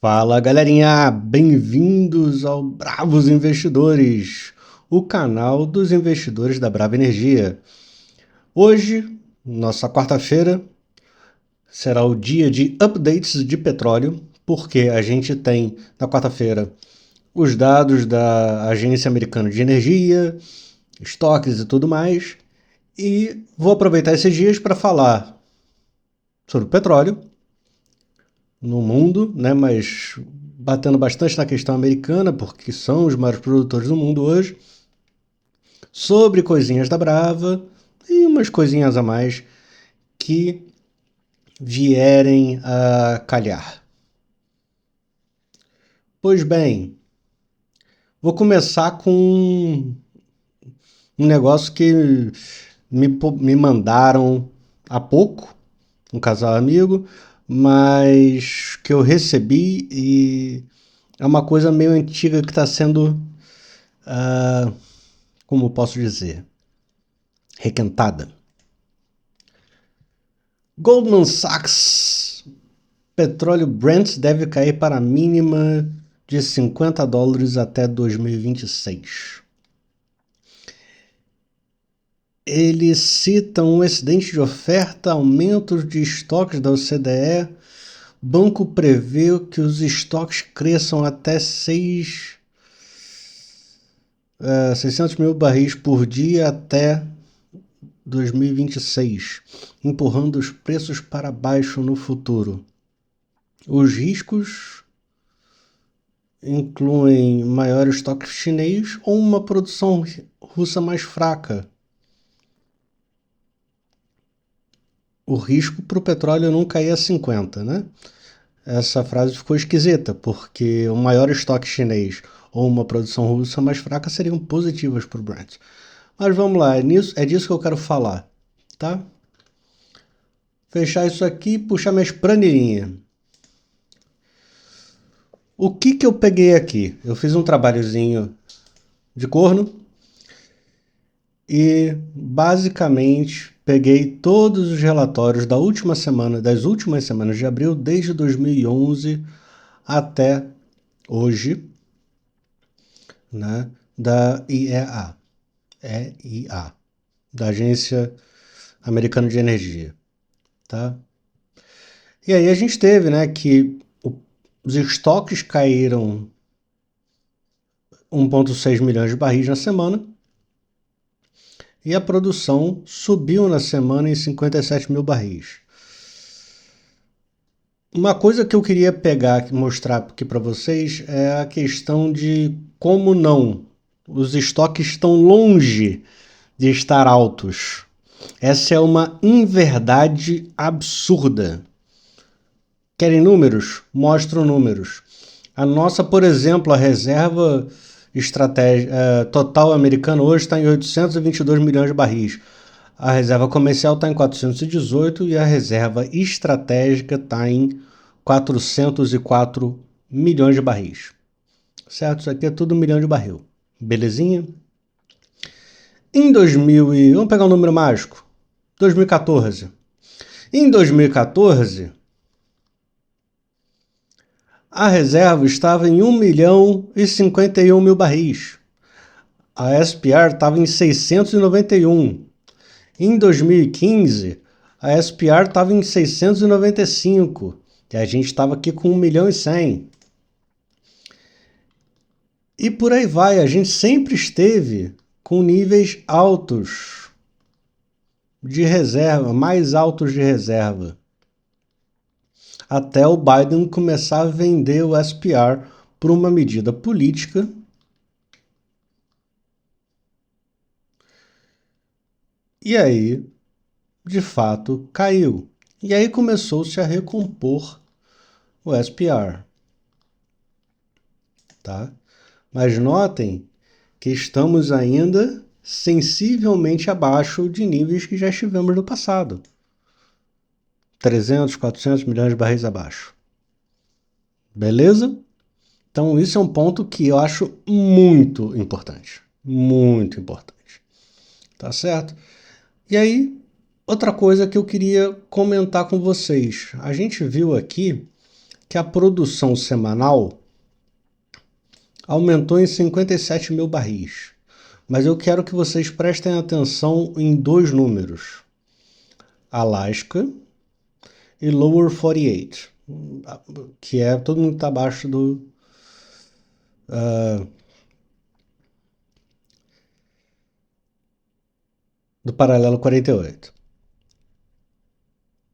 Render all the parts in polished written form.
Fala galerinha, bem-vindos ao Bravos Investidores, o canal dos investidores da Brava Energia. Hoje, nossa quarta-feira, será o dia de updates de petróleo, porque a gente tem na quarta-feira os dados da Agência Americana de Energia, estoques e tudo mais, e vou aproveitar esses dias para falar sobre o petróleo no mundo, né? Mas batendo bastante na questão americana, porque são os maiores produtores do mundo hoje, sobre coisinhas da Brava e umas coisinhas a mais que vierem a calhar. Pois bem, vou começar com um negócio que me mandaram há pouco, um casal amigo, mas que eu recebi e é uma coisa meio antiga que está sendo, como posso dizer, requentada. Goldman Sachs, petróleo Brent deve cair para a mínima de $50 até 2026. Eles citam um excedente de oferta, aumentos de estoques da OCDE. Banco prevê que os estoques cresçam até 600 mil barris por dia até 2026, empurrando os preços para baixo no futuro. Os riscos incluem maior estoque chinês ou uma produção russa mais fraca. O risco para o petróleo não cair a 50, né? Essa frase ficou esquisita, porque o maior estoque chinês ou uma produção russa mais fraca seriam positivas para o Brent. Mas vamos lá, é disso que eu quero falar, tá? Fechar isso aqui e puxar minhas planilhinhas. O que eu peguei aqui? Eu fiz um trabalhozinho de corno e basicamente peguei todos os relatórios das últimas semanas de abril, desde 2011 até hoje, né, da EIA, da Agência Americana de Energia, tá? E aí a gente teve, né, que os estoques caíram 1,6 milhões de barris na semana e a produção subiu na semana em 57 mil barris. Uma coisa que eu queria pegar e mostrar aqui para vocês é a questão de como não. Os estoques estão longe de estar altos. Essa é uma inverdade absurda. Querem números? Mostro números. A nossa, por exemplo, a reserva total americana hoje está em 822 milhões de barris. A reserva comercial está em 418 e a reserva estratégica está em 404 milhões de barris. Certo? Isso aqui é tudo 1 milhão de barril. Belezinha? Vamos pegar um número mágico. 2014. Em 2014, a reserva estava em 1 milhão e 51 mil barris. A SPR estava em 691. Em 2015, a SPR estava em 695. E a gente estava aqui com 1 milhão e 100. E por aí vai, a gente sempre esteve com níveis altos de reserva, mais altos de reserva. Até o Biden começar a vender o SPR por uma medida política. E aí, de fato, caiu. E aí começou-se a recompor o SPR, tá? Mas notem que estamos ainda sensivelmente abaixo de níveis que já estivemos no passado. 300, 400 milhões de barris abaixo. Beleza? Então isso é um ponto que eu acho muito importante. Muito importante. Tá certo? E aí, outra coisa que eu queria comentar com vocês. A gente viu aqui que a produção semanal aumentou em 57 mil barris. Mas eu quero que vocês prestem atenção em dois números: Alaska e Lower 48, que é todo mundo que está abaixo do paralelo 48.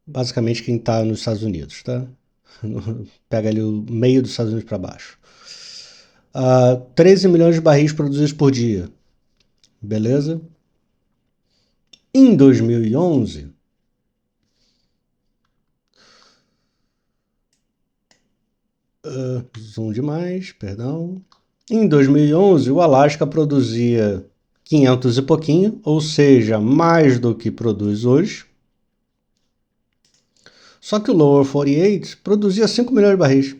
Basicamente quem está nos Estados Unidos, tá? Pega ali o meio dos Estados Unidos para baixo. 13 milhões de barris produzidos por dia. Beleza? Em 2011, zoom demais, perdão. Em 2011, o Alasca produzia 500 e pouquinho, ou seja, mais do que produz hoje. Só que o Lower 48 produzia 5 milhões de barris.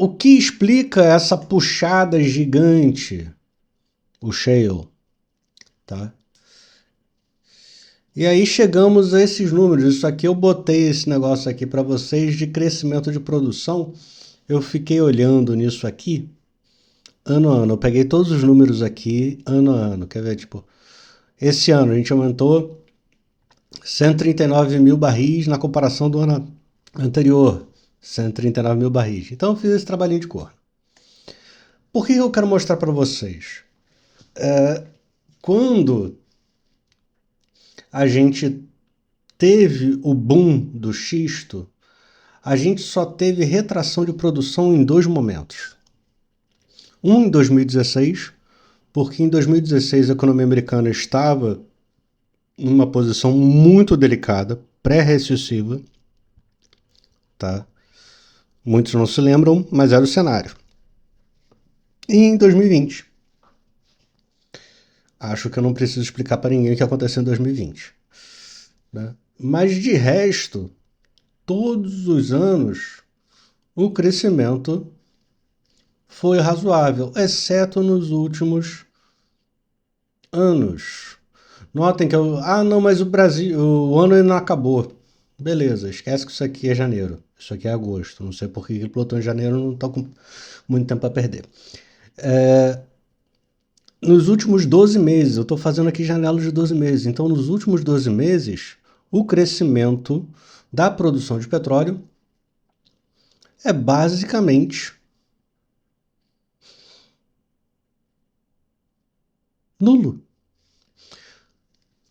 O que explica essa puxada gigante? O shale, tá? E aí chegamos a esses números. Isso aqui eu botei esse negócio aqui para vocês de crescimento de produção. Eu fiquei olhando nisso aqui ano a ano. Eu peguei todos os números aqui ano a ano. Quer ver? Tipo, esse ano a gente aumentou 139 mil barris na comparação do ano anterior. 139 mil barris. Então eu fiz esse trabalhinho de cor. Por que eu quero mostrar para vocês? Quando a gente teve o boom do xisto, a gente só teve retração de produção em dois momentos. Um em 2016, porque em 2016 a economia americana estava numa posição muito delicada, pré-recessiva, tá? Muitos não se lembram, mas era o cenário. E em 2020. Acho que eu não preciso explicar para ninguém o que aconteceu em 2020. Né? Mas de resto, todos os anos, o crescimento foi razoável, exceto nos últimos anos. Notem que não, mas o Brasil, o ano ainda não acabou. Beleza, esquece que isso aqui é janeiro. Isso aqui é agosto. Não sei por que ele plotou em janeiro, não estou com muito tempo para perder. Nos últimos 12 meses, eu estou fazendo aqui janelas de 12 meses. Então, nos últimos 12 meses, o crescimento da produção de petróleo é basicamente nulo.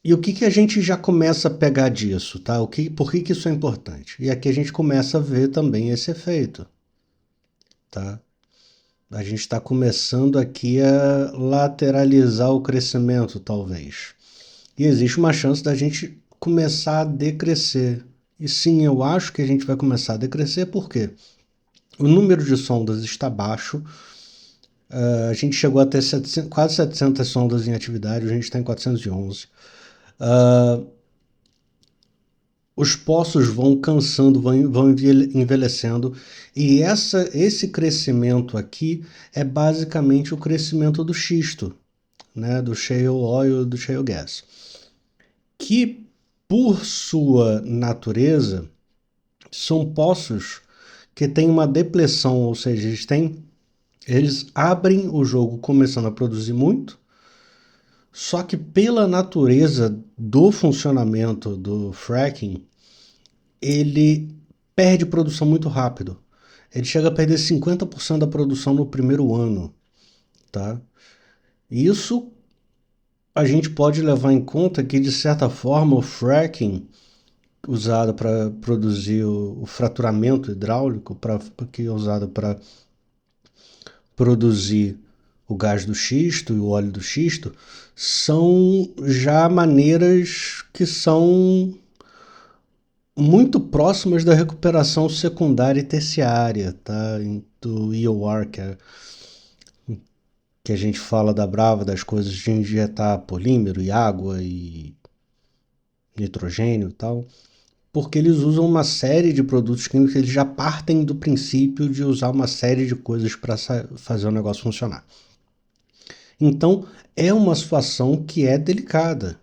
E o que a gente já começa a pegar disso, tá? Por que isso é importante? E aqui a gente começa a ver também esse efeito, tá? A gente está começando aqui a lateralizar o crescimento, talvez. E existe uma chance da gente começar a decrescer. E sim, eu acho que a gente vai começar a decrescer, porque o número de sondas está baixo. A gente chegou a ter quase 700 sondas em atividade, a gente está em 411. Os poços vão cansando, vão envelhecendo, e esse crescimento aqui é basicamente o crescimento do xisto, né, do shale oil, do shale gas, que por sua natureza são poços que têm uma depressão, ou seja, eles abrem o jogo começando a produzir muito, só que pela natureza do funcionamento do fracking, ele perde produção muito rápido. Ele chega a perder 50% da produção no primeiro ano, tá? Isso a gente pode levar em conta que, de certa forma, o fracking usado para produzir o fraturamento hidráulico, que é usado para produzir o gás do xisto e o óleo do xisto, são já maneiras que são muito próximas da recuperação secundária e terciária, tá? Do EOR, que a gente fala da Brava, das coisas de injetar polímero e água e nitrogênio e tal, porque eles usam uma série de produtos químicos que eles já partem do princípio de usar uma série de coisas para fazer o negócio funcionar. Então, é uma situação que é delicada,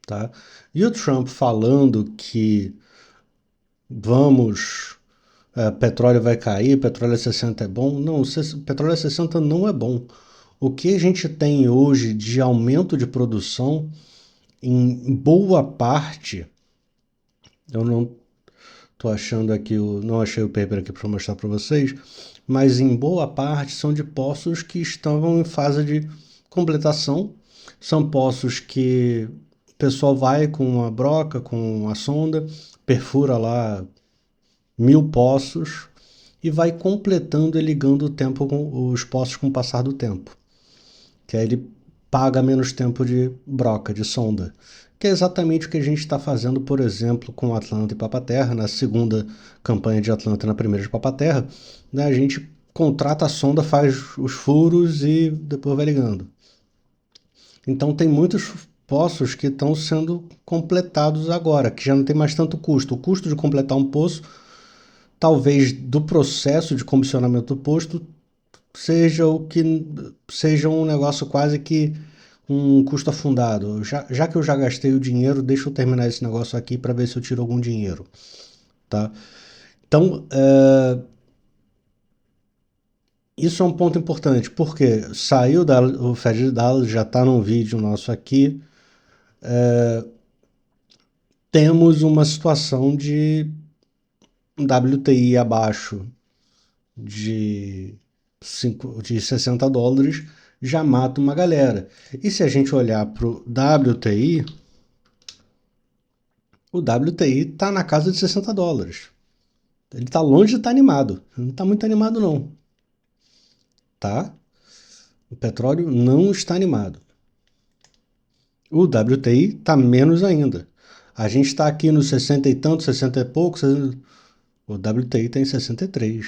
tá? E o Trump falando que vamos, petróleo vai cair, petróleo a 60 é bom. Não, petróleo a 60 não é bom. O que a gente tem hoje de aumento de produção, em boa parte, eu não estou achando aqui, não achei o paper aqui para mostrar para vocês, mas em boa parte são de poços que estavam em fase de completação. São poços que o pessoal vai com uma broca, com uma sonda, perfura lá 1.000 poços e vai completando e ligando o tempo com os poços com o passar do tempo. Que aí ele paga menos tempo de broca, de sonda. Que é exatamente o que a gente está fazendo, por exemplo, com Atlanta e Papa-Terra, na segunda campanha de Atlanta e na primeira de Papa-Terra, né, a gente contrata a sonda, faz os furos e depois vai ligando. Então tem muitos poços que estão sendo completados agora, que já não tem mais tanto custo. O custo de completar um poço, talvez do processo de comissionamento do posto, seja um negócio quase que um custo afundado. Já que eu já gastei o dinheiro, deixa eu terminar esse negócio aqui para ver se eu tiro algum dinheiro, tá? Então, isso é um ponto importante, porque saiu o Fed de Dallas, já está num vídeo nosso aqui, temos uma situação de WTI abaixo de, de $60, já mata uma galera. E se a gente olhar para o WTI está na casa de $60. Ele está longe de estar animado. Não está muito animado, não. Tá? O petróleo não está animado. O WTI está menos ainda. A gente está aqui nos 60 e tanto, 60 e poucos. O WTI está em 63.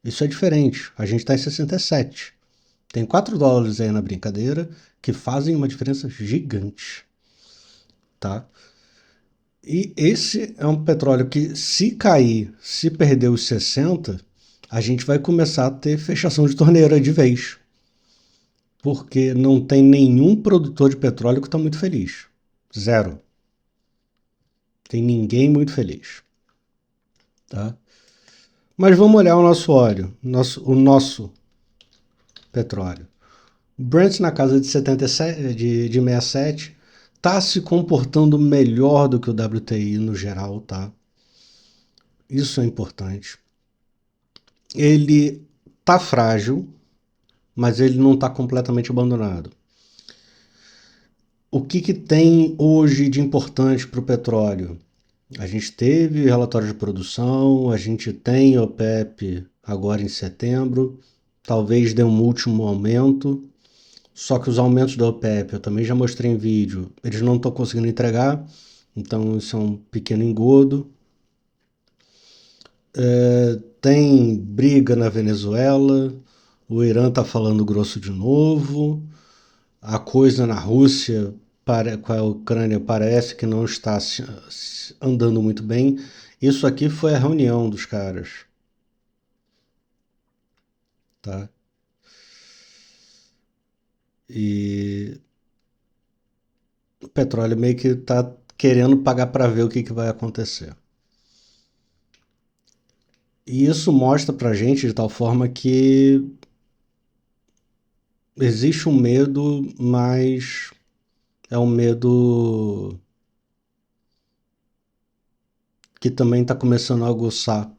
Isso é diferente. A gente está em 67. Tem $4 aí na brincadeira que fazem uma diferença gigante. Tá? E esse é um petróleo que, se cair, se perder os 60, a gente vai começar a ter fechação de torneira de vez. Porque não tem nenhum produtor de petróleo que está muito feliz. Zero. Tem ninguém muito feliz. Tá? Mas vamos olhar o nosso óleo, o nosso petróleo. Brent na casa de 77, de 67, está se comportando melhor do que o WTI no geral, tá? Isso é importante. Ele tá frágil, mas ele não está completamente abandonado. O que tem hoje de importante para o petróleo? A gente teve relatório de produção, a gente tem OPEP agora em setembro, talvez dê um último aumento, só que os aumentos da OPEP, eu também já mostrei em vídeo, eles não estão conseguindo entregar, então isso é um pequeno engodo. Tem briga na Venezuela, o Irã está falando grosso de novo, a coisa na Rússia com a Ucrânia parece que não está andando muito bem. Isso aqui foi a reunião dos caras, tá? E o petróleo meio que está querendo pagar para ver o que vai acontecer. E isso mostra pra gente de tal forma que existe um medo, mas é um medo que também está começando a aguçar,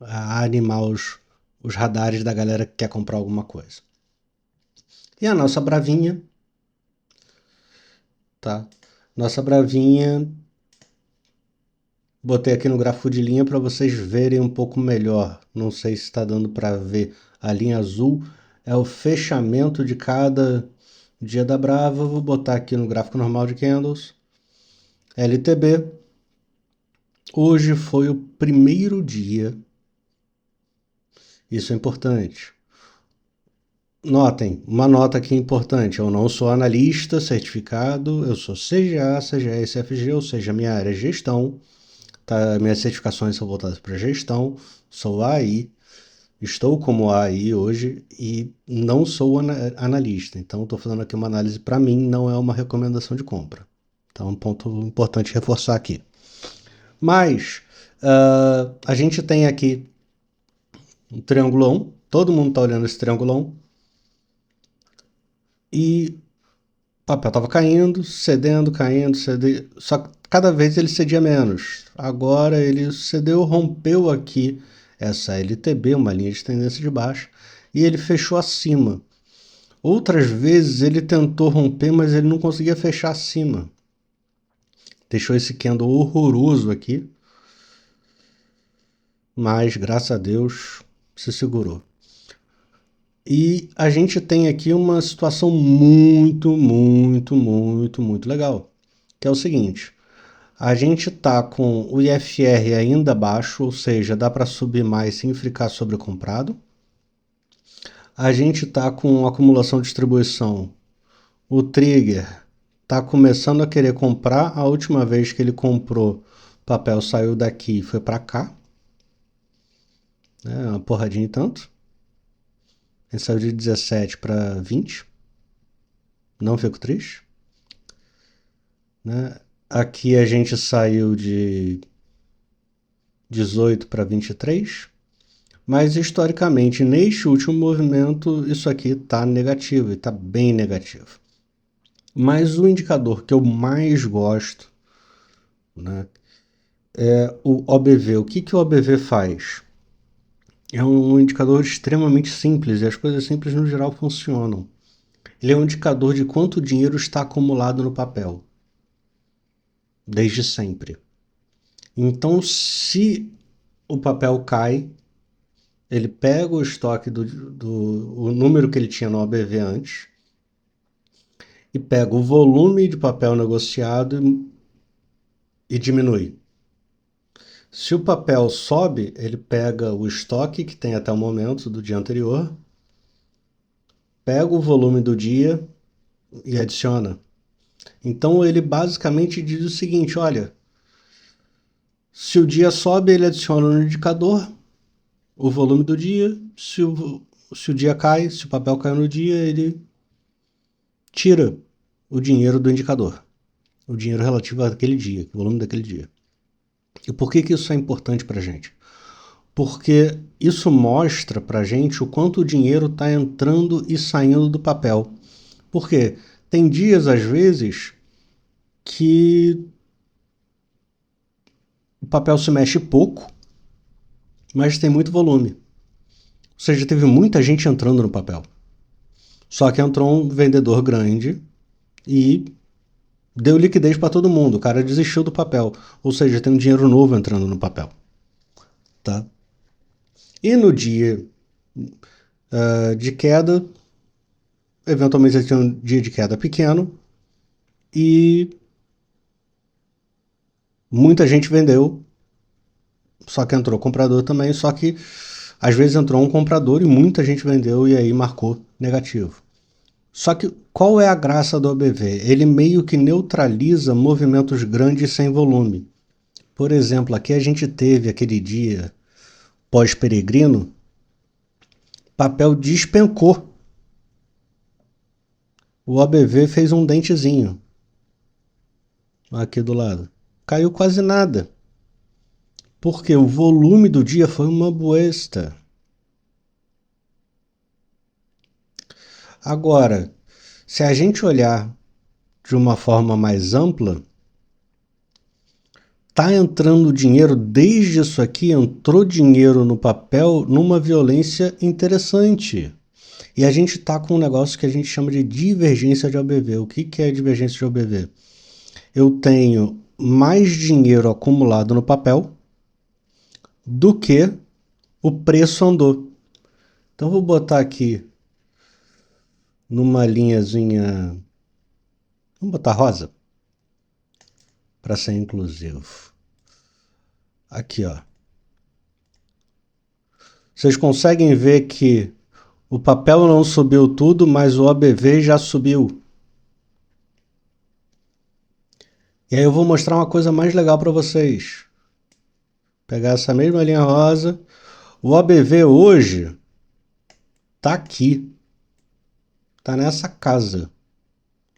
a animar os radares da galera que quer comprar alguma coisa. E a nossa bravinha, tá? Nossa bravinha, botei aqui no gráfico de linha para vocês verem um pouco melhor. Não sei se está dando para ver. A linha azul é o fechamento de cada dia da Brava. Vou botar aqui no gráfico normal de candles. LTB. Hoje foi o primeiro dia. Isso é importante. Notem, uma nota aqui importante. Eu não sou analista certificado, eu sou CGA, CGA e CFG, ou seja, minha área é gestão. Tá? Minhas certificações são voltadas para gestão, sou AI, estou como AI hoje e não sou analista. Então, estou fazendo aqui uma análise para mim, não é uma recomendação de compra. Então, um ponto importante reforçar aqui. Mas a gente tem aqui um triangulão, todo mundo está olhando esse triangulão, e o papel estava caindo, cedendo, só que cada vez ele cedia menos. Agora ele cedeu, rompeu aqui essa LTB, uma linha de tendência de baixa, e ele fechou acima. Outras vezes ele tentou romper, mas ele não conseguia fechar acima. Deixou esse candle horroroso aqui, mas graças a Deus se segurou. E a gente tem aqui uma situação muito legal, que é o seguinte: a gente tá com o IFR ainda baixo, ou seja, dá para subir mais sem ficar sobrecomprado. A gente tá com acumulação de distribuição. O trigger tá começando a querer comprar. A última vez que ele comprou, o papel saiu daqui e foi para cá. Uma porradinha e tanto. Ele saiu de 17 para 20. Não fico triste. Aqui a gente saiu de 18 para 23. Mas historicamente, neste último movimento, isso aqui está negativo, e está bem negativo. Mas o indicador que eu mais gosto, né, é o OBV. O que o OBV faz? É um indicador extremamente simples, e as coisas simples no geral funcionam. Ele é um indicador de quanto dinheiro está acumulado no papel, desde sempre. Então, se o papel cai, ele pega o estoque o número que ele tinha no OBV antes, e pega o volume de papel negociado e diminui. Se o papel sobe, ele pega o estoque que tem até o momento do dia anterior, pega o volume do dia e adiciona. Então ele basicamente diz o seguinte: olha, se o dia sobe, ele adiciona no indicador o volume do dia. Se o dia cai, se o papel cai no dia, ele tira o dinheiro do indicador, o dinheiro relativo àquele dia, o volume daquele dia. E por que isso é importante para a gente? Porque isso mostra para a gente o quanto o dinheiro está entrando e saindo do papel. Porque tem dias, às vezes, que o papel se mexe pouco, mas tem muito volume. Ou seja, teve muita gente entrando no papel. Só que entrou um vendedor grande e deu liquidez para todo mundo. O cara desistiu do papel. Ou seja, tem um dinheiro novo entrando no papel. Tá? E no dia de queda, eventualmente ele tem um dia de queda pequeno e muita gente vendeu, só que entrou comprador também, só que às vezes entrou um comprador e muita gente vendeu e aí marcou negativo. Só que qual é a graça do OBV? Ele meio que neutraliza movimentos grandes sem volume. Por exemplo, aqui a gente teve aquele dia pós-peregrino, papel despencou. O OBV fez um dentezinho aqui do lado. Caiu quase nada. Porque o volume do dia foi uma boesta. Agora, se a gente olhar de uma forma mais ampla, tá entrando dinheiro desde isso aqui, entrou dinheiro no papel numa violência interessante. E a gente tá com um negócio que a gente chama de divergência de OBV. O que é divergência de OBV? Eu tenho mais dinheiro acumulado no papel do que o preço andou. Então vou botar aqui numa linhazinha, vamos botar rosa para ser inclusivo. Aqui, ó. Vocês conseguem ver que o papel não subiu tudo, mas o OBV já subiu. E aí eu vou mostrar uma coisa mais legal para vocês. Pegar essa mesma linha rosa. O OBV hoje tá aqui. Tá nessa casa.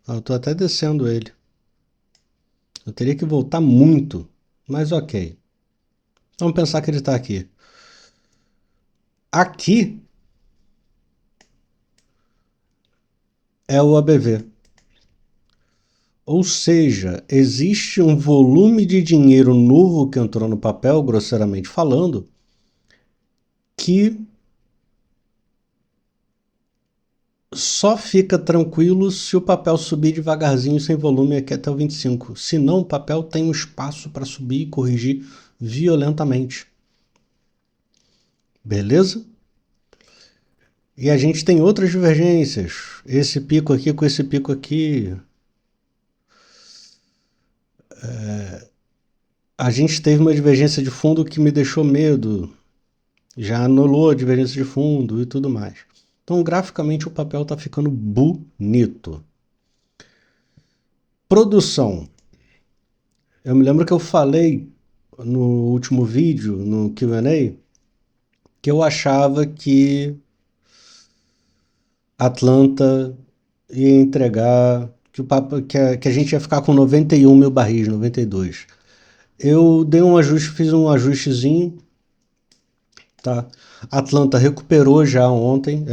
Eu tô até descendo ele. Eu teria que voltar muito, mas ok. Vamos pensar que ele está aqui. Aqui é o ABV. Ou seja, existe um volume de dinheiro novo que entrou no papel, grosseiramente falando, que só fica tranquilo se o papel subir devagarzinho, sem volume, aqui até o 25. Senão, o papel tem um espaço para subir e corrigir violentamente. Beleza? E a gente tem outras divergências. Esse pico aqui com esse pico aqui. A gente teve uma divergência de fundo que me deixou medo. Já anulou a divergência de fundo e tudo mais. Então, graficamente, o papel está ficando bonito. Produção. Eu me lembro que eu falei no último vídeo, no Q&A, que eu achava que Atlanta ia entregar, que a gente ia ficar com 91 mil barris, 92. Eu dei um ajuste, fiz um ajustezinho, tá? Atlanta recuperou já ontem,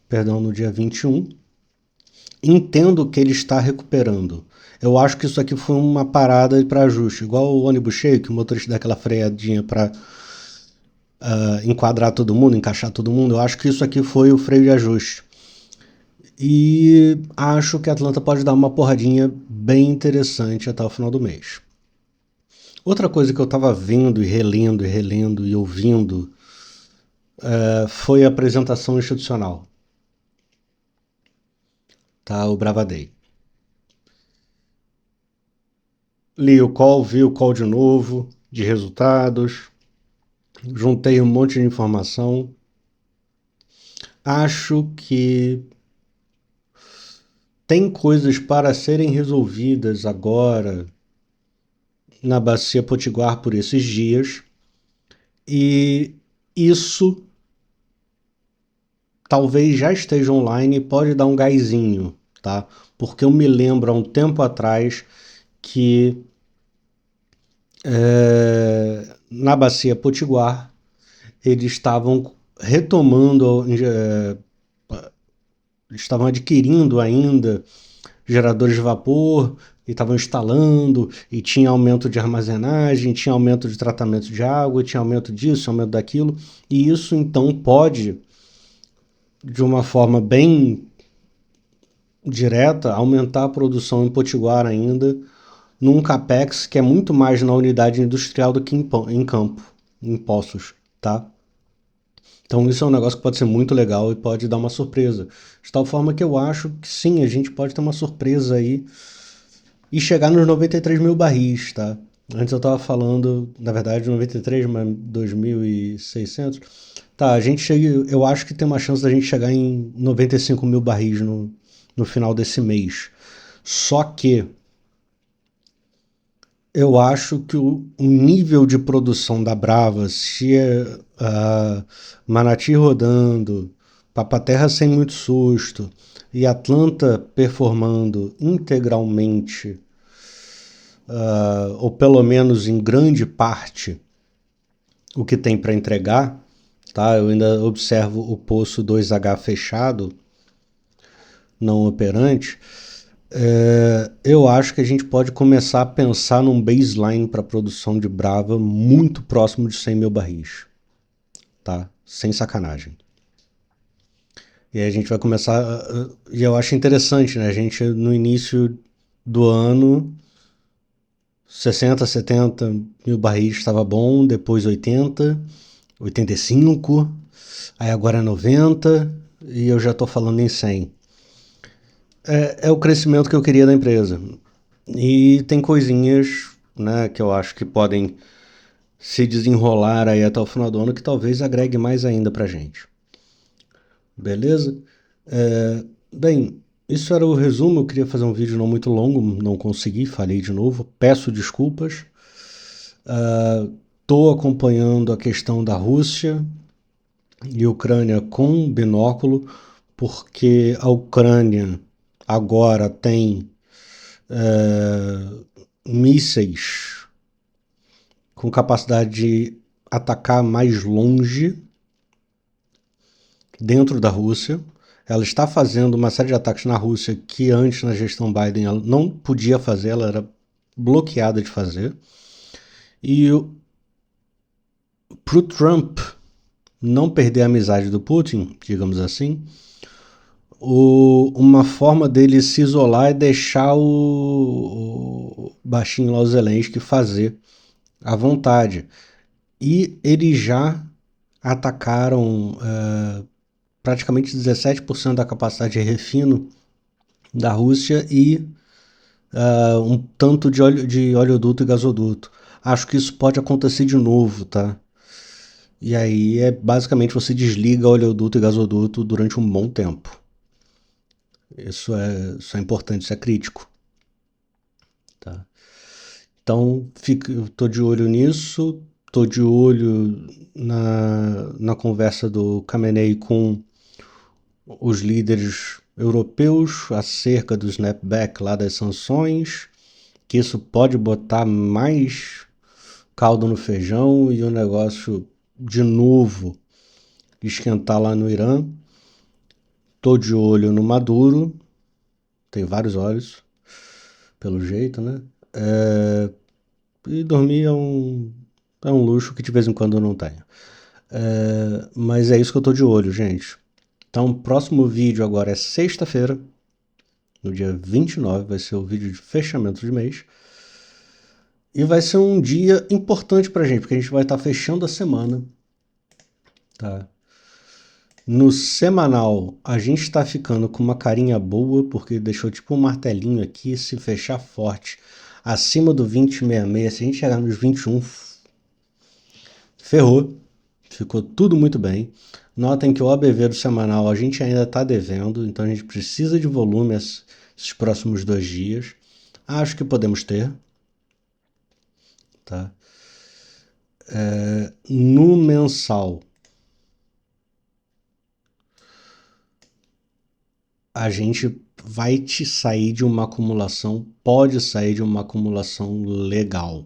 perdão, no dia 21. Entendo que ele está recuperando. Eu acho que isso aqui foi uma parada para ajuste, igual o ônibus cheio, que o motorista dá aquela freadinha para enquadrar todo mundo, encaixar todo mundo. Eu acho que isso aqui foi o freio de ajuste. E acho que a Atlanta pode dar uma porradinha bem interessante até o final do mês. Outra coisa que eu estava vendo e relendo e ouvindo foi a apresentação institucional, tá? O Bravadei. Li o call, vi o call de novo, de resultados, juntei um monte de informação. Acho que tem coisas para serem resolvidas agora na Bacia Potiguar por esses dias, e isso talvez já esteja online e pode dar um gásinho, tá? Porque eu me lembro há um tempo atrás que na Bacia Potiguar eles estavam retomando, estavam adquirindo ainda geradores de vapor e estavam instalando, e tinha aumento de armazenagem, tinha aumento de tratamento de água, tinha aumento disso, aumento daquilo, e isso então pode, de uma forma bem direta, aumentar a produção em Potiguar ainda, num capex que é muito mais na unidade industrial do que em campo, em Poços, tá? Então isso é um negócio que pode ser muito legal e pode dar uma surpresa. De tal forma que eu acho que sim, a gente pode ter uma surpresa aí e chegar nos 93 mil barris, tá? Antes eu estava falando, na verdade, 93, mas 2.600. Tá, a gente chega, eu acho que tem uma chance da gente chegar em 95 mil barris no final desse mês. Só que eu acho que o nível de produção da Brava, se a Manati rodando, Papaterra sem muito susto e Atlanta performando integralmente, ou pelo menos em grande parte, o que tem para entregar, tá? Eu ainda observo o poço 2H fechado, não operante. Eu acho que a gente pode começar a pensar num baseline para produção de Brava muito próximo de 100 mil barris, tá? Sem sacanagem. E aí a gente vai começar. E eu acho interessante, né? A gente no início do ano, 60, 70 mil barris estava bom, depois 80, 85, aí agora é 90 e eu já estou falando em 100. É o crescimento que eu queria da empresa. E tem coisinhas, né, que eu acho que podem se desenrolar aí até o final do ano que talvez agregue mais ainda pra gente. Beleza? Bem, isso era o resumo. Eu queria fazer um vídeo não muito longo, não consegui, falhei de novo. Peço desculpas. Estou acompanhando a questão da Rússia e Ucrânia com binóculo, porque a Ucrânia agora tem mísseis com capacidade de atacar mais longe dentro da Rússia. Ela está fazendo uma série de ataques na Rússia que antes, na gestão Biden, ela não podia fazer, ela era bloqueada de fazer. E para o Trump não perder a amizade do Putin, digamos assim, uma forma dele se isolar é deixar o baixinho lá, o Zelensky, fazer à vontade. E eles já atacaram praticamente 17% da capacidade de refino da Rússia e um tanto de oleoduto e gasoduto. Acho que isso pode acontecer de novo, tá? E aí basicamente você desliga oleoduto e gasoduto durante um bom tempo. Isso é importante, isso é crítico. Tá? Então, tô de olho nisso, tô de olho na conversa do Khamenei com os líderes europeus acerca do snapback lá das sanções, que isso pode botar mais caldo no feijão e o negócio de novo esquentar lá no Irã. Tô de olho no Maduro, tem vários olhos, pelo jeito, né? E dormir é um luxo que de vez em quando eu não tenho. Mas é isso que eu tô de olho, gente. Então, o próximo vídeo agora é sexta-feira, no dia 29, vai ser o vídeo de fechamento de mês. E vai ser um dia importante pra gente, porque a gente vai estar fechando a semana, tá? No semanal, a gente está ficando com uma carinha boa, porque deixou tipo um martelinho aqui, se fechar forte, acima do 20,66, se a gente chegar nos 21, ferrou, ficou tudo muito bem. Notem que o OBV do semanal a gente ainda está devendo, então a gente precisa de volume esses próximos 2 dias. Acho que podemos ter, tá? No mensal, a gente vai te sair de uma acumulação, pode sair de uma acumulação legal,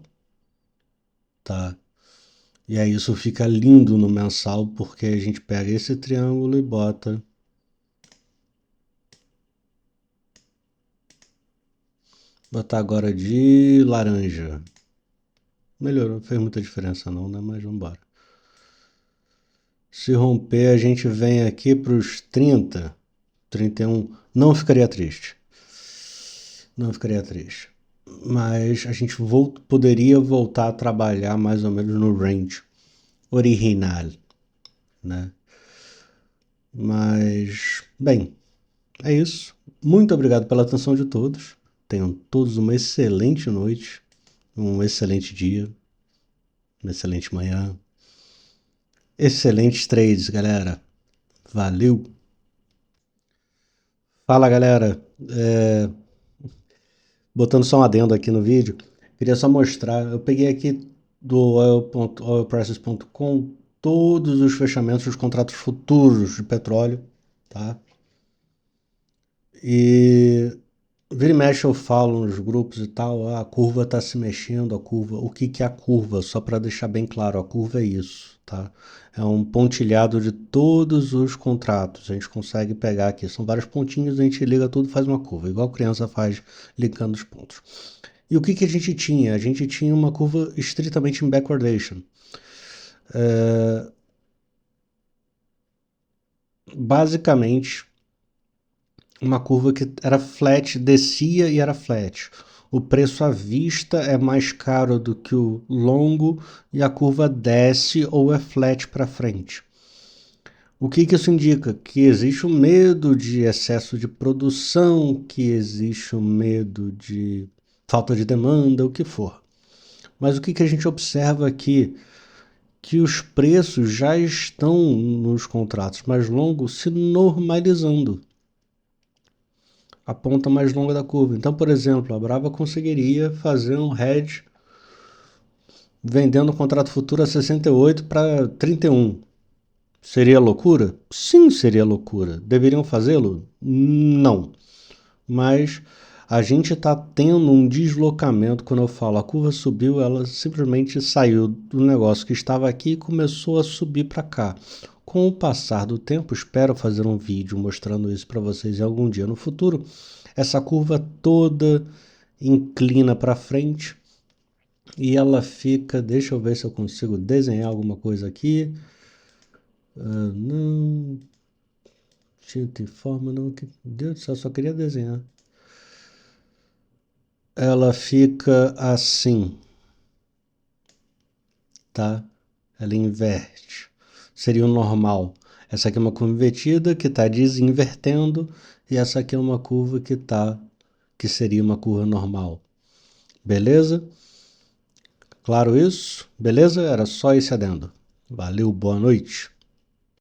tá? E aí isso fica lindo no mensal, porque a gente pega esse triângulo e bota botar agora de laranja. Melhorou, não fez muita diferença não, né? Mas vamos embora. Se romper, a gente vem aqui para os 30, 31. Não ficaria triste. Não ficaria triste. Mas a gente poderia voltar a trabalhar mais ou menos no range original, né? Mas, bem, é isso. Muito obrigado pela atenção de todos. Tenham todos uma excelente noite, um excelente dia, uma excelente manhã. Excelentes trades, galera. Valeu! Fala, galera. Botando só um adendo aqui no vídeo, queria só mostrar. Eu peguei aqui do oilprices.com todos os fechamentos dos contratos futuros de petróleo, tá? E vira e mexe eu falo nos grupos e tal, a curva está se mexendo, a curva. O que é a curva? Só para deixar bem claro, a curva é isso, tá? É um pontilhado de todos os contratos. A gente consegue pegar aqui, são vários pontinhos, a gente liga tudo e faz uma curva, igual criança faz ligando os pontos. E o que a gente tinha? A gente tinha uma curva estritamente em backwardation. Basicamente, uma curva que era flat, descia e era flat. O preço à vista é mais caro do que o longo e a curva desce ou é flat para frente. O que isso indica? Que existe um medo de excesso de produção, que existe um medo de falta de demanda, o que for. Mas o que a gente observa aqui? Que os preços já estão nos contratos mais longos se normalizando. A ponta mais longa da curva. Então, por exemplo, a Brava conseguiria fazer um hedge vendendo o contrato futuro a 68 para 31. Seria loucura? Sim, seria loucura. Deveriam fazê-lo? Não. Mas A gente está tendo um deslocamento. Quando eu falo a curva subiu, ela simplesmente saiu do negócio que estava aqui e começou a subir para cá. Com o passar do tempo, espero fazer um vídeo mostrando isso para vocês em algum dia no futuro. Essa curva toda inclina para frente e ela fica. Deixa eu ver se eu consigo desenhar alguma coisa aqui. Não. Tinta e forma, não. Deus do céu, só queria desenhar. Ela fica assim, tá? Ela inverte. Seria o normal. Essa aqui é uma curva invertida que está desinvertendo e essa aqui é uma curva que seria uma curva normal. Beleza? Claro isso? Beleza? Era só esse adendo. Valeu, boa noite.